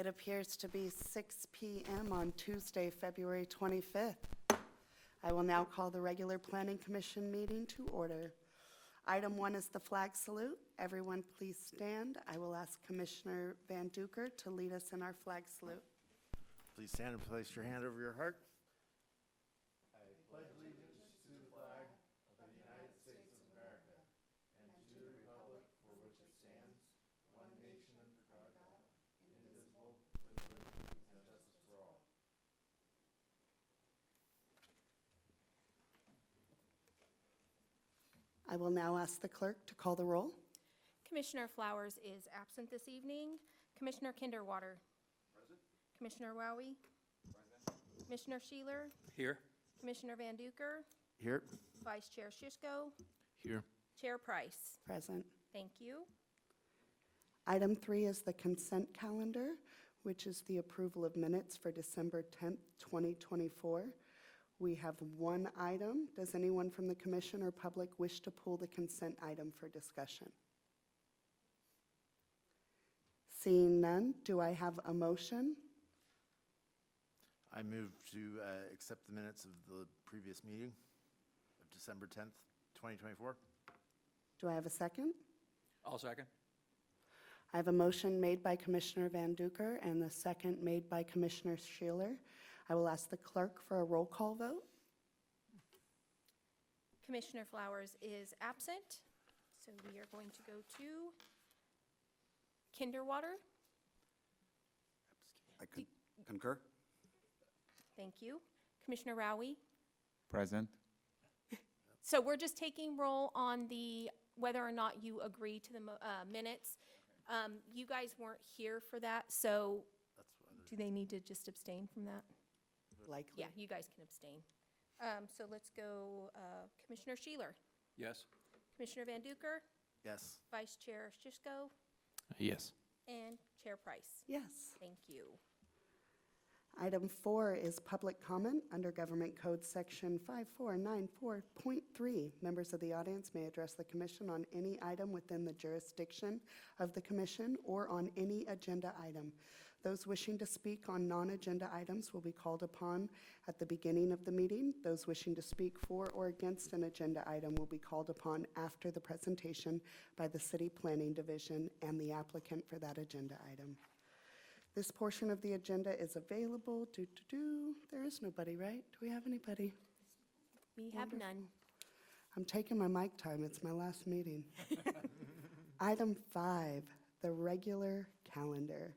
It appears to be 6 p.m. on Tuesday, February 25th. I will now call the regular Planning Commission meeting to order. Item 1 is the flag salute. Everyone please stand. I will ask Commissioner Van Duker to lead us in our flag salute. Please stand and place your hand over your heart. I will now ask the clerk to call the roll. Commissioner Flowers is absent this evening. Commissioner Kinderwater. Present. Commissioner Wowie. Present. Commissioner Sheeler. Here. Commissioner Van Duker. Here. Vice Chair Shishko. Here. Chair Price. Present. Thank you. Item 3 is the consent calendar, which is the approval of minutes for December 10th, 2024. We have one item. Does anyone from the commission or public wish to pull the consent item for discussion? Seeing none, do I have a motion? I move to accept the minutes of the previous meeting of December 10th, 2024. Do I have a second? I'll second. I have a motion made by Commissioner Van Duker and the second made by Commissioner Sheeler. I will ask the clerk for a roll call vote. Commissioner Flowers is absent, so we are going to go to Kinderwater. I concur. Thank you. Commissioner Rowie. Present. So we're just taking roll on the whether or not you agree to the minutes. You guys weren't here for that, so do they need to just abstain from that? Likely. Yeah, you guys can abstain. So let's go, Commissioner Sheeler, Yes. Commissioner Van Duker, Yes. Vice Chair Shishko, Yes. and Chair Price. Yes. Thank you. Item 4 is public comment under Government Code Section 5494.3. Members of the audience may address the commission on any item within the jurisdiction of the commission or on any agenda item. Those wishing to speak on non-agenda items will be called upon at the beginning of the meeting. Those wishing to speak for or against an agenda item will be called upon after the presentation by the City Planning Division and the applicant for that agenda item. This portion of the agenda is available. There is nobody, right? Do we have anybody? We have none. I'm taking my mic time. It's my last meeting. Item 5, the regular calendar.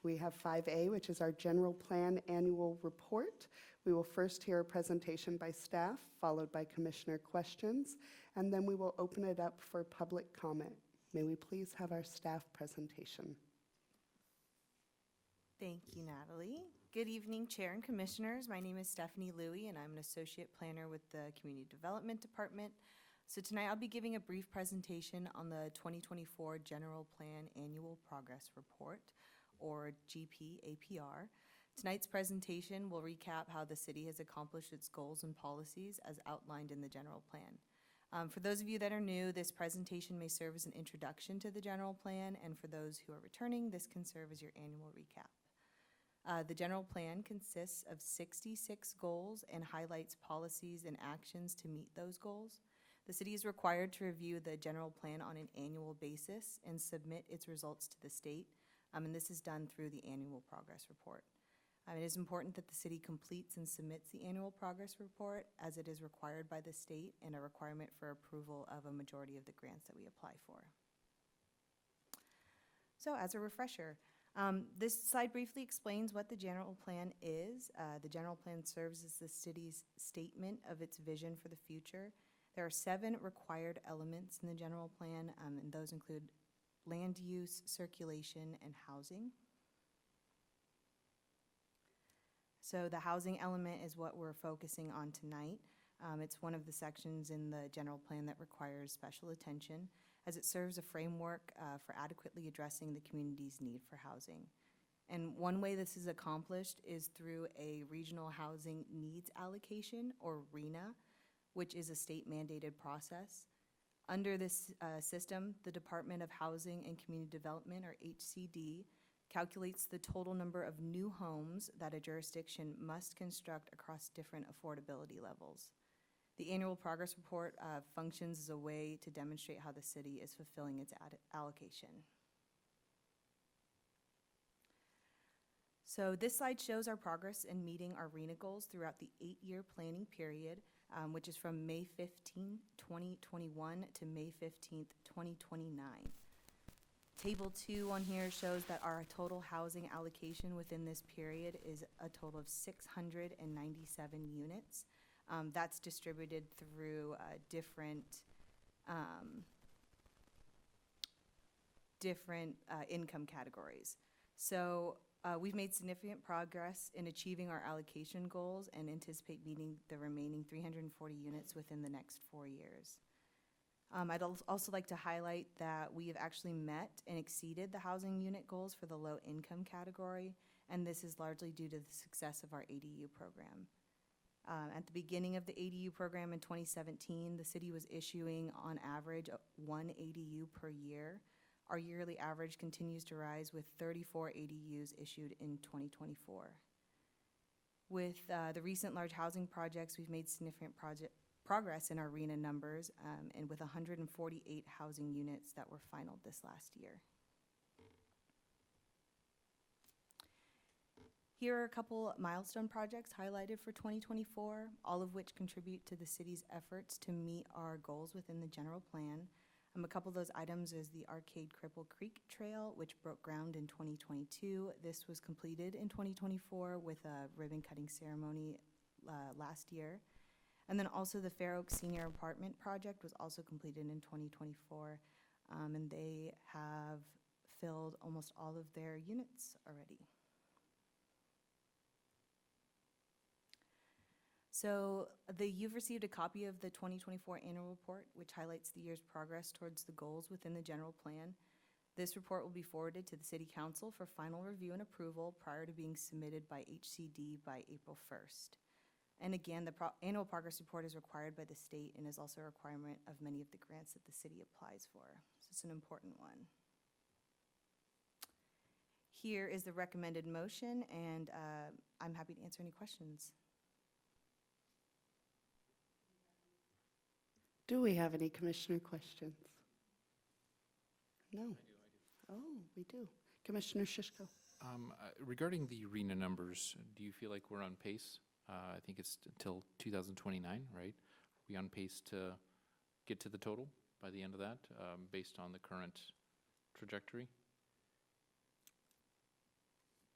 We have 5A, which is our general plan annual report. We will first hear a presentation by staff, followed by commissioner questions, and then we will open it up for public comment. May we please have our staff presentation? Thank you, Natalie. Good evening, Chair and Commissioners. My name is Stephanie Louie, and I'm an Associate Planner with the Community Development Department. So tonight I'll be giving a brief presentation on the 2024 General Plan Annual Progress Report, or GPAPR. Tonight's presentation will recap how the city has accomplished its goals and policies as outlined in the general plan. For those of you that are new, this presentation may serve as an introduction to the general plan, and for those who are returning, this can serve as your annual recap. The general plan consists of 66 goals and highlights policies and actions to meet those goals. The city is required to review the general plan on an annual basis and submit its results to the state, and this is done through the annual progress report. It is important that the city completes and submits the annual progress report as it is required by the state and a requirement for approval of a majority of the grants that we apply for. So as a refresher, this slide briefly explains what the general plan is. The general plan serves as the city's statement of its vision for the future. There are 7 required elements in the general plan, and those include land use, circulation, and housing. So the housing element is what we're focusing on tonight. It's one of the sections in the general plan that requires special attention, as it serves a framework for adequately addressing the community's need for housing. And one way this is accomplished is through a regional housing needs allocation, or RHNA, which is a state-mandated process. Under this system, the Department of Housing and Community Development, or HCD, calculates the total number of new homes that a jurisdiction must construct across different affordability levels. The annual progress report functions as a way to demonstrate how the city is fulfilling its allocation. So this slide shows our progress in meeting our RENA goals throughout the 8-year planning period, which is from May 15, 2021 to May 15th, 2029. Table 2 on here shows that our total housing allocation within this period is a total of 697 units. That's distributed through different income categories. So we've made significant progress in achieving our allocation goals and anticipate meeting the remaining 340 units within the next 4 years. I'd also like to highlight that we have actually met and exceeded the housing unit goals for the low income category, and this is largely due to the success of our ADU program. At the beginning of the ADU program in 2017, the city was issuing on average 1 ADU per year. Our yearly average continues to rise with 34 ADUs issued in 2024. With the recent large housing projects, we've made significant progress in our RENA numbers, and with 148 housing units that were finalized this last year. Here are a couple milestone projects highlighted for 2024, all of which contribute to the city's efforts to meet our goals within the general plan. A couple of those items is the Arcade Cripple Creek Trail, which broke ground in 2022. This was completed in 2024 with a ribbon cutting ceremony last year. And then also the Fair Oaks Senior Apartment Project was also completed in 2024, and they have filled almost all of their units already. So you've received a copy of the 2024 annual report, which highlights the year's progress towards the goals within the general plan. This report will be forwarded to the City Council for final review and approval prior to being submitted by HCD by April 1st. And again, the annual progress report is required by the state and is also a requirement of many of the grants that the city applies for. So it's an important one. Here is the recommended motion, and I'm happy to answer any questions. Do we have any commissioner questions? No. Oh, we do. Commissioner Shishko. Regarding the RENA numbers, do you feel like we're on pace? I think it's until 2029, right? Are we on pace to get to the total by the end of that, based on the current trajectory?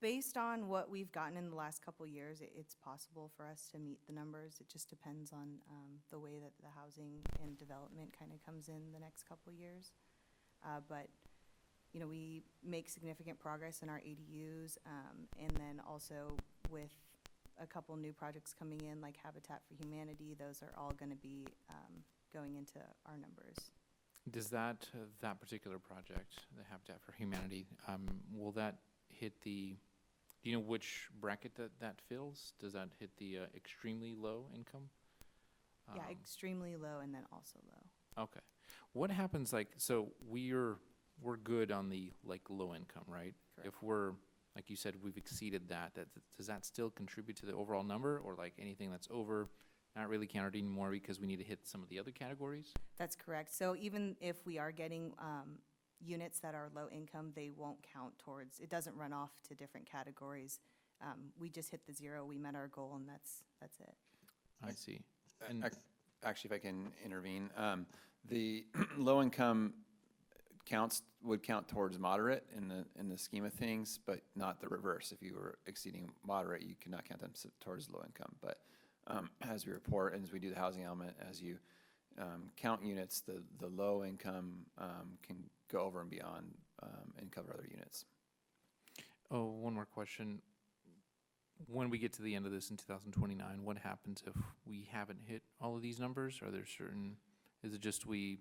Based on what we've gotten in the last couple of years, it's possible for us to meet the numbers. It just depends on the way that the housing and development kind of comes in the next couple of years. But, you know, we make significant progress in our ADUs, and then also with a couple new projects coming in, like Habitat for Humanity, those are all going to be going into our numbers. Does that particular project, the Habitat for Humanity, will that hit the, do you know which bracket that fills? Does that hit the extremely low income? Yeah, extremely low and then also low. Okay. What happens, like, so we're good on the, like, low income, right? Correct. If we're, like you said, we've exceeded that, does that still contribute to the overall number, or like anything that's over, not really counted anymore because we need to hit some of the other categories? That's correct. So even if we are getting units that are low income, they won't count towards, it doesn't run off to different categories. We just hit the 0, we met our goal, and that's it. I see. And Actually, if I can intervene, the low income would count towards moderate in the scheme of things, but not the reverse. If you were exceeding moderate, you cannot count them towards low income. But as we report and as we do the housing element, as you count units, the low income can go over and beyond and cover other units. Oh, one more question. When we get to the end of this in 2029, what happens if we haven't hit all of these numbers? Are there certain, is it just we're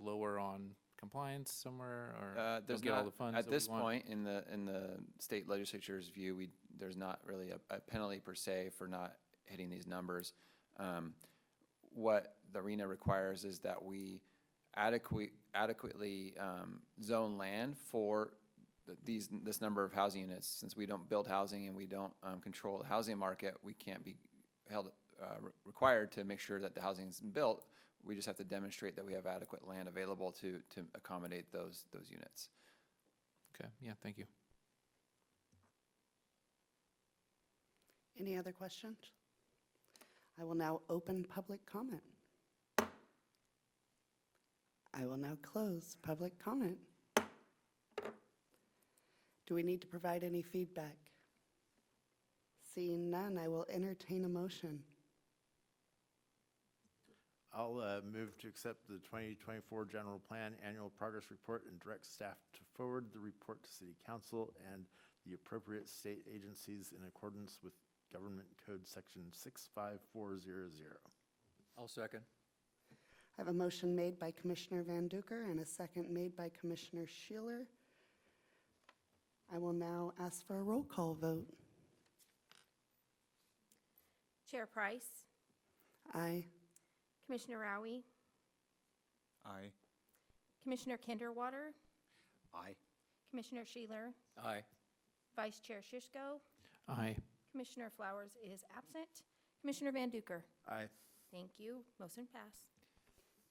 lower on compliance somewhere, or There's don't get all not, the funds at that we this want? point in the state legislature's view, there's not really a penalty per se for not hitting these numbers. What the RENA requires is that we adequately zone land for this number of housing units. Since we don't build housing and we don't control the housing market, we can't be held, required to make sure that the housing is built. We just have to demonstrate that we have adequate land available to accommodate those units. Okay, yeah, thank you. Any other questions? I will now open public comment. I will now close public comment. Do we need to provide any feedback? Seeing none, I will entertain a motion. I'll move to accept the 2024 General Plan Annual Progress Report and direct staff to forward the report to City Council and the appropriate state agencies in accordance with Government Code Section 65400. I'll second. I have a motion made by Commissioner Van Duker and a second made by Commissioner Sheeler. I will now ask for a roll call vote. Chair Price, Aye. Commissioner Rowie, Aye. Commissioner Kinderwater, Aye. Commissioner Sheeler, Aye. Vice Chair Shishko, Aye. Commissioner Flowers is absent. Commissioner Van Duker. Aye. Thank you. Motion passed.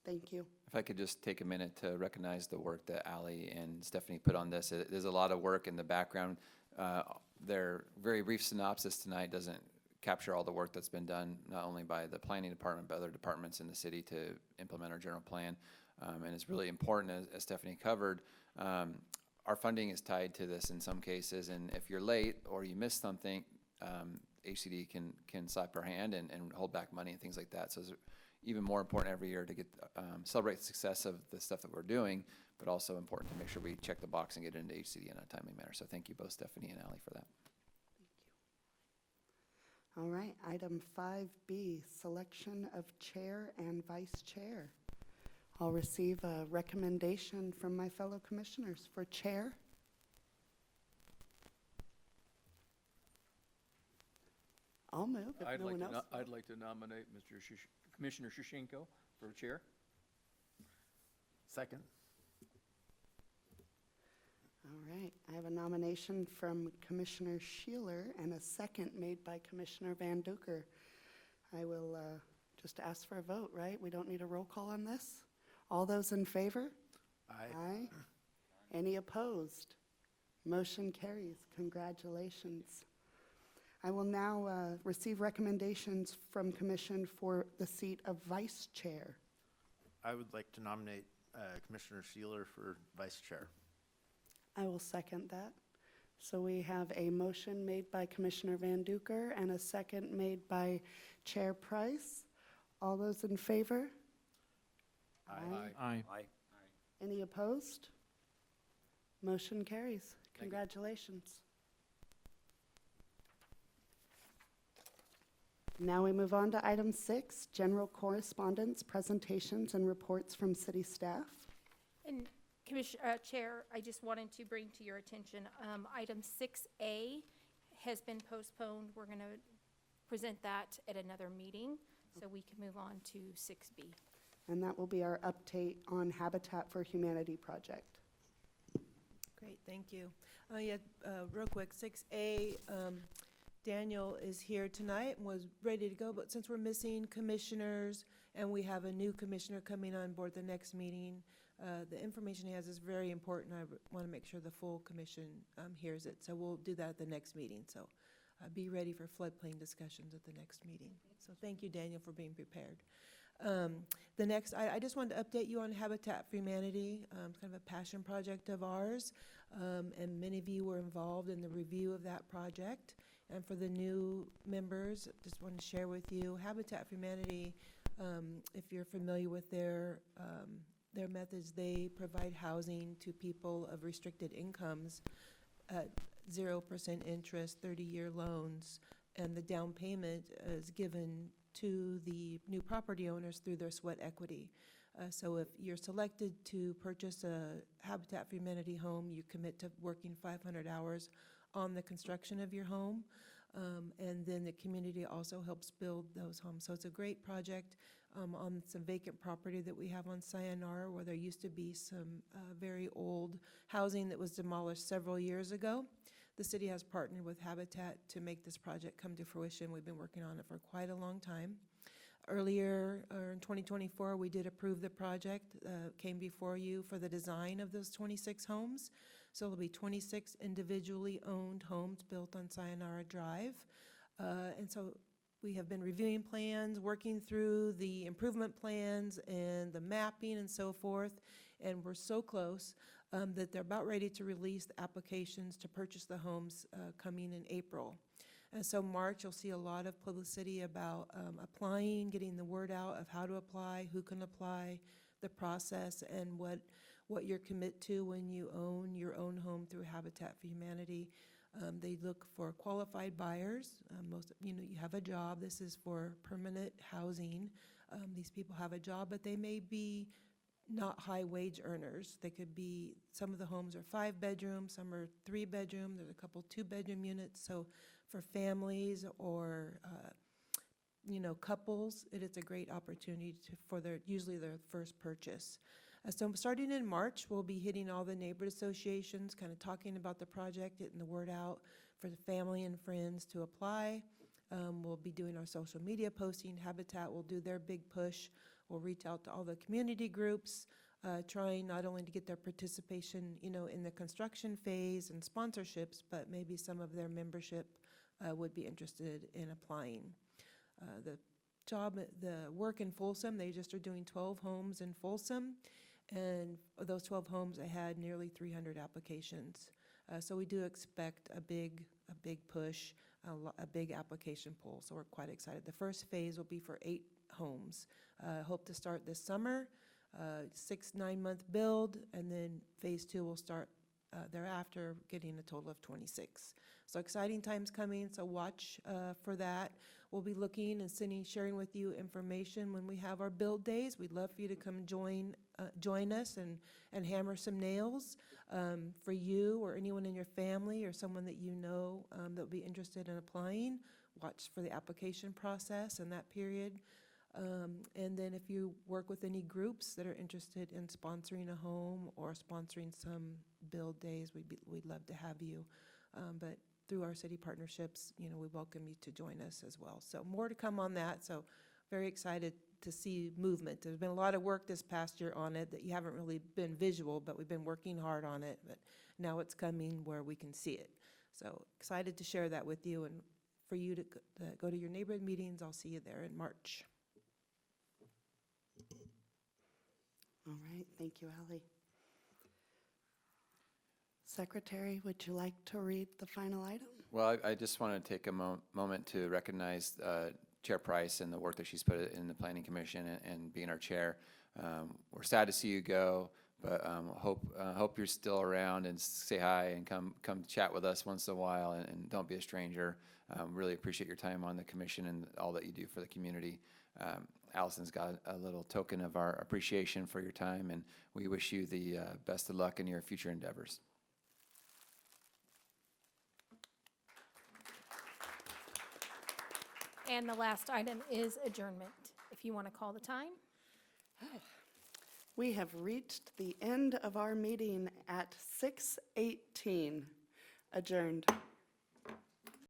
Thank you. If I could just take a minute to recognize the work that Ally and Stephanie put on this. There's a lot of work in the background. Their very brief synopsis tonight doesn't capture all the work that's been done, not only by the planning department, but other departments in the city to implement our general plan. And it's really important, as Stephanie covered, our funding is tied to this in some cases. And if you're late or you miss something, HCD can slap our hand and hold back money and things like that. So it's even more important every year to get celebrate the success of the stuff that we're doing, but also important to make sure we check the box and get it into HCD in a timely manner. So thank you both, Stephanie and Ally, for that. All right, item 5B, selection of chair and vice chair. I'll receive a recommendation from my fellow commissioners for chair. I'll move if no one else. I'd like to nominate Commissioner Shushenko for chair. Second. All right, I have a nomination from Commissioner Sheeler and a second made by Commissioner Van Duker. I will just ask for a vote, right? We don't need a roll call on this? All those in favor? Aye. Aye. Any opposed? Motion carries. Congratulations. I will now receive recommendations from Commission for the seat of Vice Chair. I would like to nominate Commissioner Sheeler for Vice Chair. I will second that. So we have a motion made by Commissioner Van Duker and a second made by Chair Price. All those in favor? Aye. Aye. Any opposed? Motion carries. Thank you. Congratulations. Now we move on to item 6, general correspondence, presentations, and reports from city staff. And Chair, I just wanted to bring to your attention, item 6A has been postponed. We're going to present that at another meeting, so we can move on to 6B. And that will be our update on Habitat for Humanity project. Great, thank you. Real quick, 6A, Daniel is here tonight and was ready to go, but since we're missing commissioners and we have a new commissioner coming on board the next meeting, the information he has is very important. I want to make sure the full commission hears it. So we'll do that at the next meeting. So be ready for floodplain discussions at the next meeting. So thank you, Daniel, for being prepared. The next, I just wanted to update you on Habitat for Humanity. It's kind of a passion project of ours, and many of you were involved in the review of that project. And for the new members, just want to share with you, Habitat for Humanity, if you're familiar with their methods, they provide housing to people of restricted incomes at 0% interest, 30-year loans, and the down payment is given to the new property owners through their sweat equity. So if you're selected to purchase a Habitat for Humanity home, you commit to working 500 hours on the construction of your home. And then the community also helps build those homes. So it's a great project on some vacant property that we have on Sayonara, where there used to be some very old housing that was demolished several years ago. The city has partnered with Habitat to make this project come to fruition. We've been working on it for quite a long time. Earlier, in 2024, we did approve the project, came before you for the design of those 26 homes. So there'll be 26 individually owned homes built on Sayonara Drive. And so we have been reviewing plans, working through the improvement plans and the mapping and so forth. And we're so close that they're about ready to release the applications to purchase the homes coming in April. And so March, you'll see a lot of publicity about applying, getting the word out of how to apply, who can apply, the process, and what you're commit to when you own your own home through Habitat for Humanity. They look for qualified buyers. You have a job. This is for permanent housing. These people have a job, but they may be not high wage earners. They could be, some of the homes are 5 bedrooms, some are 3 bedroom, there's a couple 2-bedroom units. So for families or, couples, it's a great opportunity for usually their first purchase. So starting in March, we'll be hitting all the neighborhood associations, kind of talking about the project, getting the word out for the family and friends to apply. We'll be doing our social media posting. Habitat will do their big push. We'll reach out to all the community groups, trying not only to get their participation, in the construction phase and sponsorships, but maybe some of their membership would be interested in applying. The work in Folsom, they just are doing 12 homes in Folsom. And of those 12 homes, I had nearly 300 applications. So we do expect a big push, a big application pool. So we're quite excited. The first phase will be for 8 homes. Hope to start this summer, 6-9 month build, and then phase 2 will start thereafter, getting a total of 26. So exciting times coming, so watch for that. We'll be looking and sharing with you information when we have our build days. We'd love for you to come join us and hammer some nails for you or anyone in your family or someone that you know that would be interested in applying. Watch for the application process in that period. And then if you work with any groups that are interested in sponsoring a home or sponsoring some build days, we'd love to have you. But through our city partnerships, we welcome you to join us as well. So more to come on that. So very excited to see movement. There's been a lot of work this past year on it that you haven't really been visual, but we've been working hard on it. But now it's coming where we can see it. So excited to share that with you and for you to go to your neighborhood meetings. I'll see you there in March. All right, thank you, Ally. Secretary, would you like to read the final item? Well, I just want to take a moment to recognize Chair Price and the work that she's put in the Planning Commission and being our chair. We're sad to see you go, but hope you're still around and say hi and come chat with us once in a while and don't be a stranger. Really appreciate your time on the commission and all that you do for the community. Allison's got a little token of our appreciation for your time, and we wish you the best of luck in your future endeavors. And the last item is adjournment. If you want to call the time. We have reached the end of our meeting at 6:18. Adjourned.